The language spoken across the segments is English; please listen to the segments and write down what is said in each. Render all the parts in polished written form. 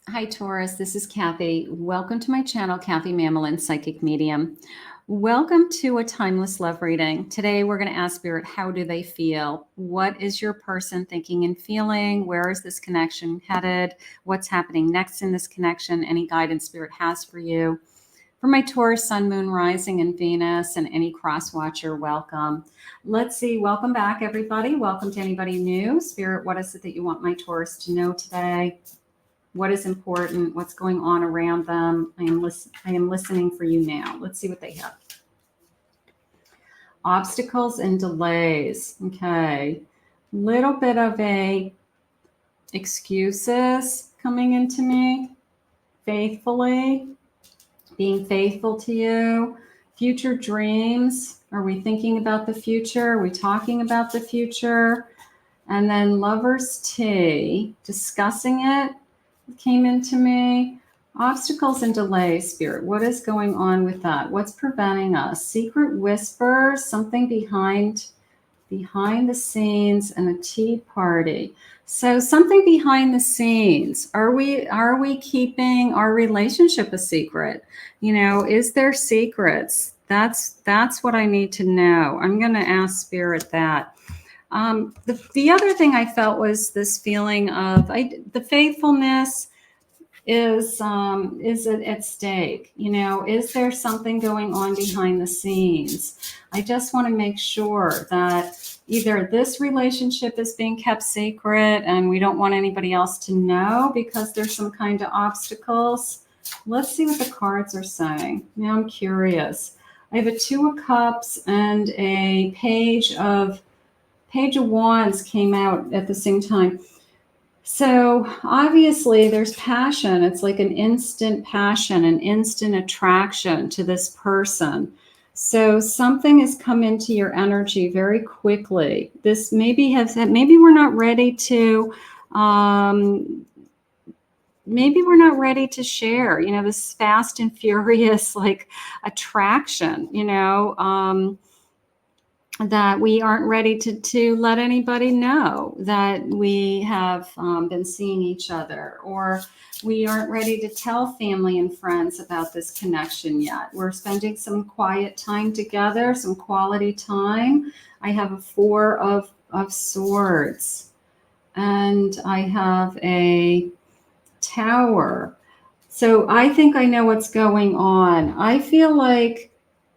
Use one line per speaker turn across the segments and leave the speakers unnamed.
Hi, Taurus. This is Kathy. Welcome to my channel, Kathy Mamolen, Psychic Medium. Welcome to a timeless love reading. Today, we're going to ask Spirit, how do they feel? What is your person thinking and feeling? Where is this connection headed? What's happening next in this connection? Any guidance Spirit has for you? For my Taurus, Sun, Moon, Rising, and Venus, and any cross watcher, welcome. Let's see. Welcome back, everybody. Welcome to anybody new. Spirit, what is it that you want my Taurus to know today? What is important? What's going on around them? I am listening for you now. Let's see what they have. Obstacles and delays. Okay. Little bit of a excuses coming into me. Faithfully. Being faithful to you. Future dreams. Are we thinking about the future? Are we talking about the future? And then Lover's Tea. Discussing it. Came into me. Obstacles and delays, Spirit. What is going on with that? What's preventing us? Secret whispers, something behind the scenes, and a tea party. So something behind the scenes. Are we keeping our relationship a secret? You know, is there secrets? That's what I need to know. I'm going to ask Spirit that. The other thing I felt was this feeling of the faithfulness is at stake. You know, is there something going on behind the scenes? I just want to make sure that either this relationship is being kept secret and we don't want anybody else to know because there's some kind of obstacles. Let's see what the cards are saying. Now I'm curious. I have a Two of Cups and a Page of Wands came out at the same time. So obviously there's passion. It's like an instant passion, an instant attraction to this person. So something has come into your energy very quickly. This maybe we're not ready to, maybe we're not ready to share, you know, this fast and furious like attraction, you know, that we aren't ready to let anybody know that we have been seeing each other, or we aren't ready to tell family and friends about this connection yet. We're spending some quiet time together, some quality time. I have a Four of Swords, and I have a Tower. So I think I know what's going on. I feel like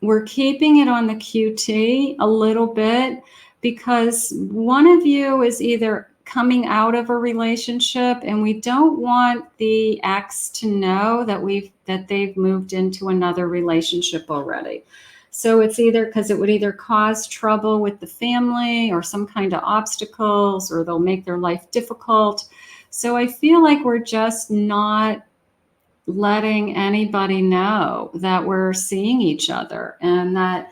we're keeping it on the QT a little bit because one of you is either coming out of a relationship and we don't want the ex to know that they've moved into another relationship already. So it's either because it would either cause trouble with the family or some kind of obstacles, or they'll make their life difficult. So I feel like we're just not letting anybody know that we're seeing each other, and that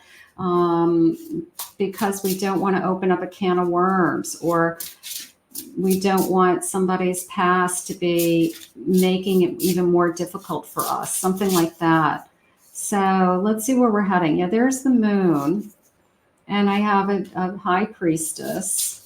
because we don't want to open up a can of worms, or we don't want somebody's past to be making it even more difficult for us, something like that. So let's see where we're heading. Yeah, there's the Moon, and I have a High Priestess.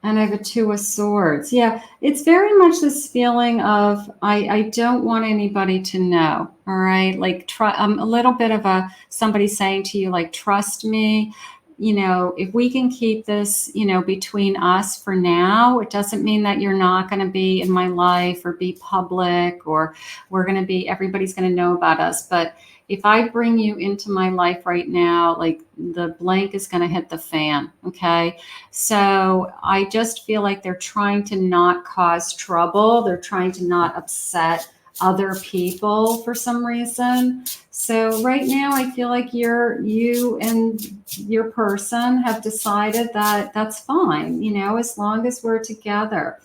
And I have a Two of Swords. Yeah, it's very much this feeling of I don't want anybody to know. All right, like a little bit of somebody saying to you like, trust me. You know, if we can keep this, you know, between us for now, it doesn't mean that you're not going to be in my life or be public, or everybody's going to know about us. But if I bring you into my life right now, like the blank is going to hit the fan. Okay. So I just feel like they're trying to not cause trouble. They're trying to not upset other people for some reason. So right now I feel like you and your person have decided that that's fine, you know, as long as we're together.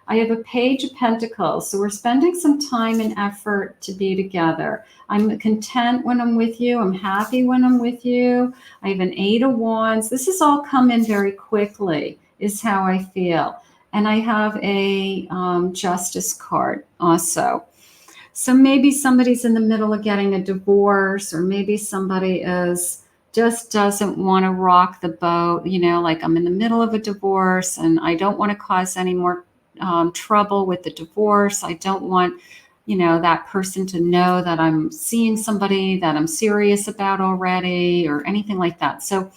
I have a Page of Pentacles. So we're spending some time and effort to be together. I'm content when I'm with you. I'm happy when I'm with you. I have an Eight of Wands. This has all come in very quickly, is how I feel. And I have a Justice card also. So maybe somebody's in the middle of getting a divorce, or maybe somebody just doesn't want to rock the boat. You know, like I'm in the middle of a divorce and I don't want to cause any more trouble with the divorce. I don't want, that person to know that I'm seeing somebody that I'm serious about already or anything like that. So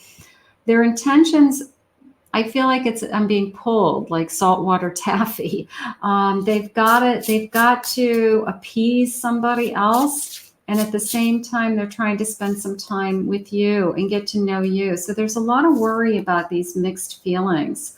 their intentions, I feel like I'm being pulled like saltwater taffy. They've got to appease somebody else. And at the same time, they're trying to spend some time with you and get to know you. So there's a lot of worry about these mixed feelings.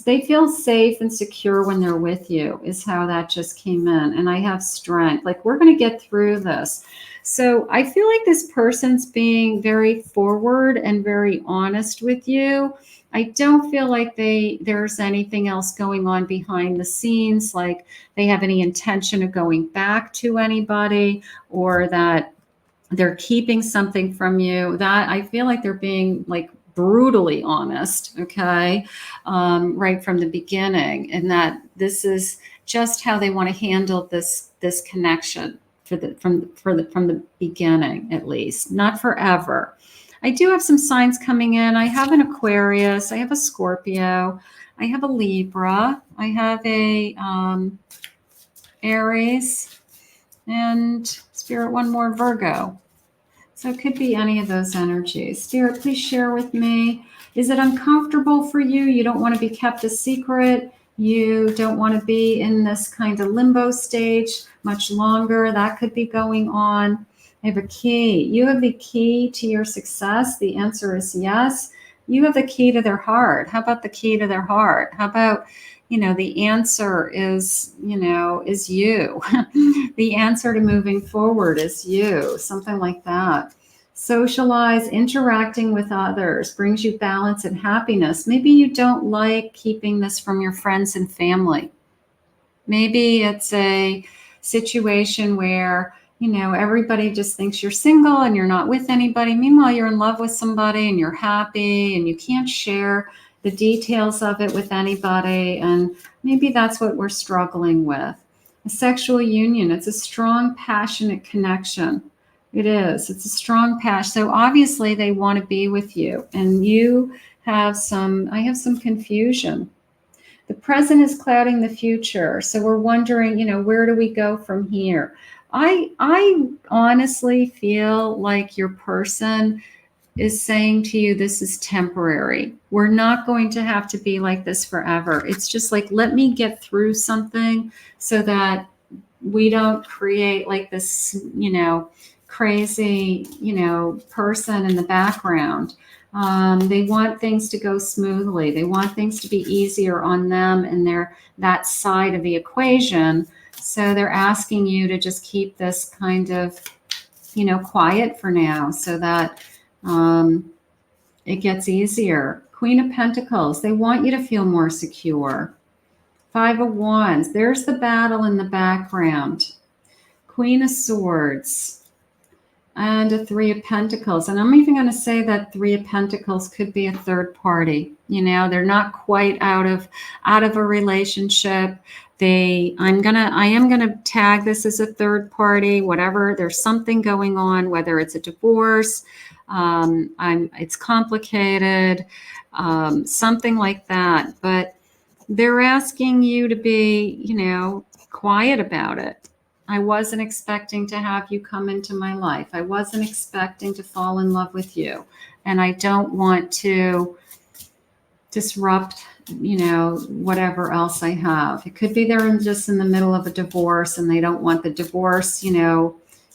They feel safe and secure when they're with you, is how that just came in. And I have strength. Like, we're going to get through this. So I feel like this person's being very forward and very honest with you. I don't feel like there's anything else going on behind the scenes, like they have any intention of going back to anybody, or that they're keeping something from you. That I feel like they're being like brutally honest, okay, right from the beginning, and that this is just how they want to handle this connection from the beginning, at least, not forever. I do have some signs coming in. I have an Aquarius, I have a Scorpio, I have a Libra, I have a Aries, and Spirit, one more, Virgo. So it could be any of those energies. Spirit, please share with me. Is it uncomfortable for you? You don't want to be kept a secret. You don't want to be in this kind of limbo stage much longer. That could be going on. I have a key. You have the key to your success. The answer is yes. You have the key to their heart. How about the key to their heart? How about, the answer is you. The answer to moving forward is you, something like that. Socialize, interacting with others brings you balance and happiness. Maybe you don't like keeping this from your friends and family. Maybe it's a situation where, everybody just thinks you're single and you're not with anybody. Meanwhile, you're in love with somebody and you're happy and you can't share the details of it with anybody. And maybe that's what we're struggling with. A sexual union, it's a strong, passionate connection. It is. It's a strong passion. So obviously they want to be with you. And I have some confusion. The present is clouding the future. So we're wondering, where do we go from here? I honestly feel like your person is saying to you, this is temporary. We're not going to have to be like this forever. It's just like, let me get through something so that we don't create like this, crazy, person in the background. They want things to go smoothly. They want things to be easier on them and that side of the equation. So they're asking you to just keep this kind of, quiet for now so that it gets easier. Queen of Pentacles, they want you to feel more secure. Five of Wands, there's the battle in the background. Queen of Swords and a Three of Pentacles. And I'm even going to say that Three of Pentacles could be a third party. They're not quite out of a relationship. I am gonna tag this as a third party, whatever. There's something going on, whether it's a divorce, it's complicated, something like that. But they're asking you to be, quiet about it. I wasn't expecting to have you come into my life. I wasn't expecting to fall in love with you. And I don't want to disrupt, whatever else I have. It could be they're just in the middle of a divorce and they don't want the divorce,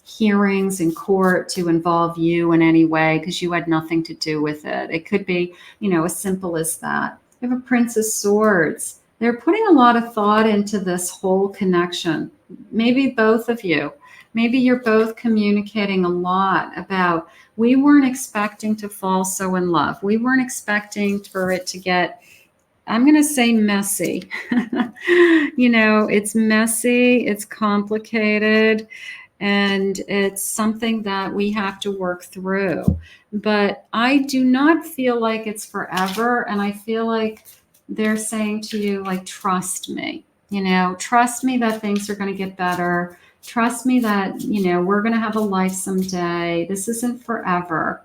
hearings in court to involve you in any way because you had nothing to do with it. It could be, as simple as that. We have a Prince of Swords. They're putting a lot of thought into this whole connection. Maybe both of you. Maybe you're both communicating a lot about, we weren't expecting to fall so in love. We weren't expecting for it to get, I'm going to say, messy. It's messy, it's complicated, and it's something that we have to work through. But I do not feel like it's forever. And I feel like they're saying to you, like, trust me, trust me that things are going to get better. Trust me that, we're going to have a life someday. This isn't forever.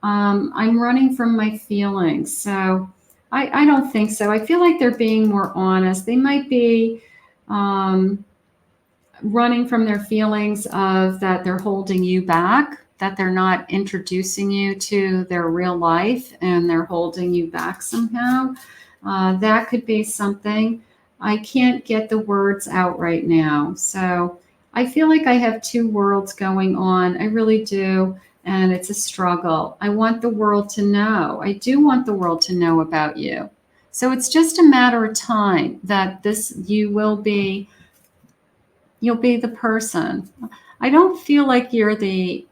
I'm running from my feelings. So I don't think so. I feel like they're being more honest. They might be running from their feelings of that they're holding you back, that they're not introducing you to their real life and they're holding you back somehow. That could be something. I can't get the words out right now. So I feel like I have two worlds going on. I really do. And it's a struggle. I want the world to know. I do want the world to know about you. So it's just a matter of time that you'll be the person. I don't feel like you're the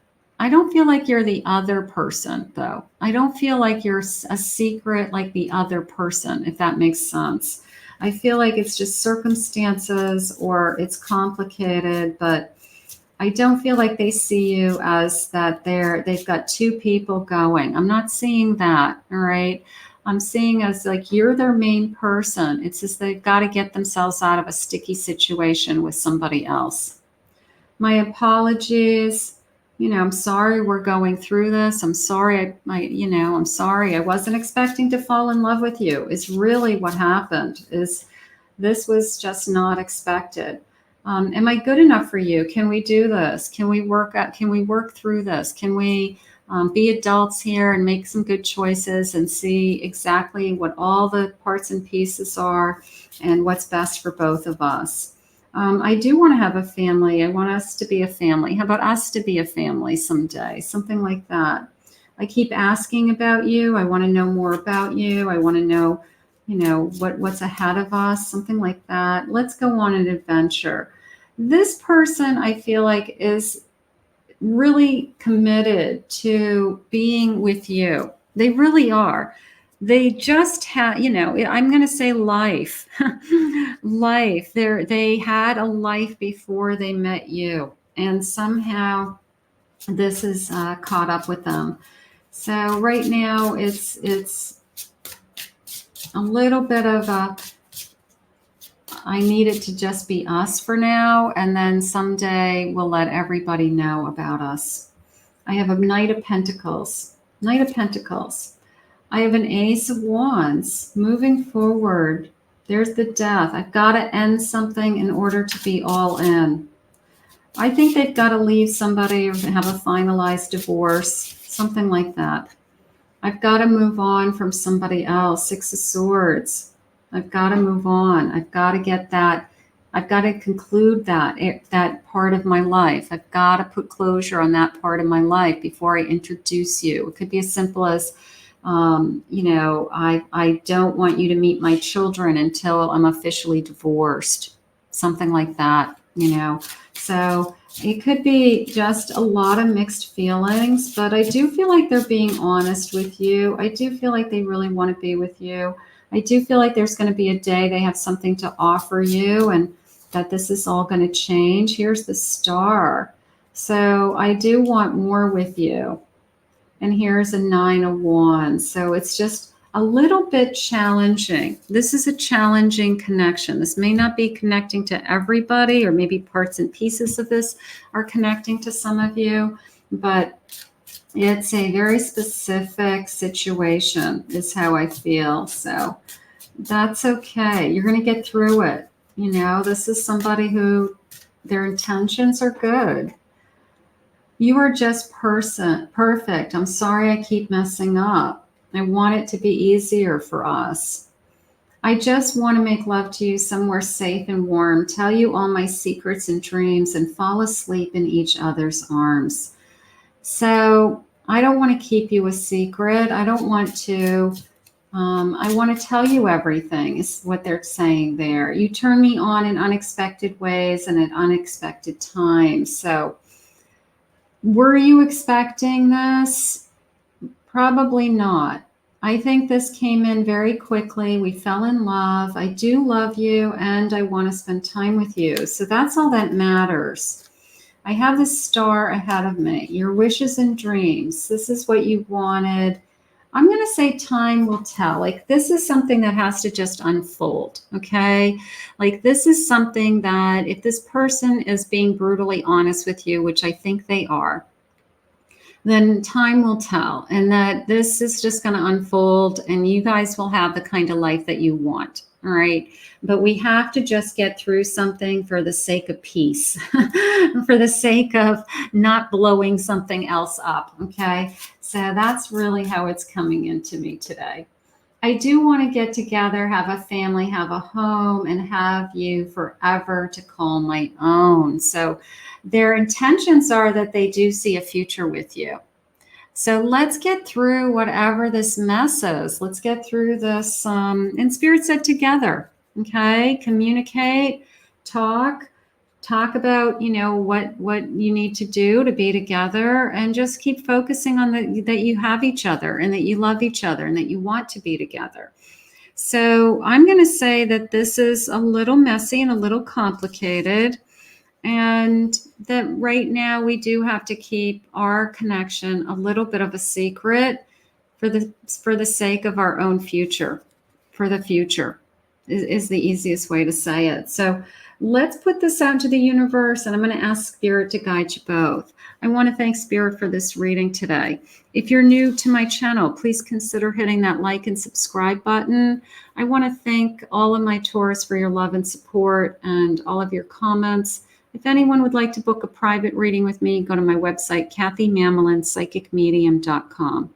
other person though. I don't feel like you're a secret like the other person, if that makes sense. I feel like it's just circumstances or it's complicated, but I don't feel like they see you as that they've got two people going. I'm not seeing that, all right? I'm seeing as like you're their main person. It's just they've got to get themselves out of a sticky situation with somebody else. My apologies. I'm sorry we're going through this. I'm sorry. I'm sorry. I wasn't expecting to fall in love with you. Is really what happened. Is this was just not expected. Am I good enough for you? Can we do this? Can we work through this? Can we be adults here and make some good choices and see exactly what all the parts and pieces are and what's best for both of us? I do want to have a family. I want us to be a family. How about us to be a family someday? Something like that. I keep asking about you. I want to know more about you. I want to know, what's ahead of us, something like that. Let's go on an adventure. This person, I feel like, is really committed to being with you. They really are. They just had, I'm going to say life. Life. They had a life before they met you. And somehow this is caught up with them. So right now it's a little bit of I need it to just be us for now. And then someday we'll let everybody know about us. I have a Knight of Pentacles. Knight of Pentacles. I have an Ace of Wands. Moving forward. There's the Death. I've got to end something in order to be all in. I think they've got to leave somebody or have a finalized divorce. Something like that. I've got to move on from somebody else. Six of Swords. I've got to move on. I've got to get that. I've got to conclude that part of my life. I've got to put closure on that part of my life before I introduce you. It could be as simple as, I don't want you to meet my children until I'm officially divorced. Something like that, So it could be just a lot of mixed feelings, but I do feel like they're being honest with you. I do feel like they really want to be with you. I do feel like there's going to be a day they have something to offer you and that this is all going to change. Here's the Star. So I do want more with you. And here's a Nine of Wands. So it's just a little bit challenging. This is a challenging connection. This may not be connecting to everybody, or maybe parts and pieces of this are connecting to some of you, but it's a very specific situation is how I feel. So that's okay. You're going to get through it. This is somebody who their intentions are good. You are just perfect. I'm sorry I keep messing up. I want it to be easier for us. I just want to make love to you somewhere safe and warm, tell you all my secrets and dreams, and fall asleep in each other's arms. So I don't want to keep you a secret. I don't want to. I want to tell you everything is what they're saying there. You turn me on in unexpected ways and at unexpected times. So were you expecting this? Probably not. I think this came in very quickly. We fell in love. I do love you and I want to spend time with you. So that's all that matters. I have the Star ahead of me. Your wishes and dreams. This is what you wanted. I'm going to say time will tell. Like this is something that has to just unfold. Okay. Like this is something that if this person is being brutally honest with you, which I think they are, then time will tell, and that this is just going to unfold and you guys will have the kind of life that you want. All right. But we have to just get through something for the sake of peace, for the sake of not blowing something else up. Okay. So that's really how it's coming into me today. I do want to get together, have a family, have a home, and have you forever to call my own. So their intentions are that they do see a future with you. So let's get through whatever this mess is. Let's get through this. And Spirit said together, okay? Communicate, talk about, what you need to do to be together, and just keep focusing on that you have each other and that you love each other and that you want to be together. So I'm going to say that this is a little messy and a little complicated, and that right now we do have to keep our connection a little bit of a secret for the sake of our own future. For the future is the easiest way to say it. So let's put this out to the universe, and I'm going to ask Spirit to guide you both. I want to thank Spirit for this reading today. If you're new to my channel, please consider hitting that like and subscribe button. I want to thank all of my Taurus for your love and support and all of your comments. If anyone would like to book a private reading with me, go to my website, KathyMamolen, psychicmedium.com.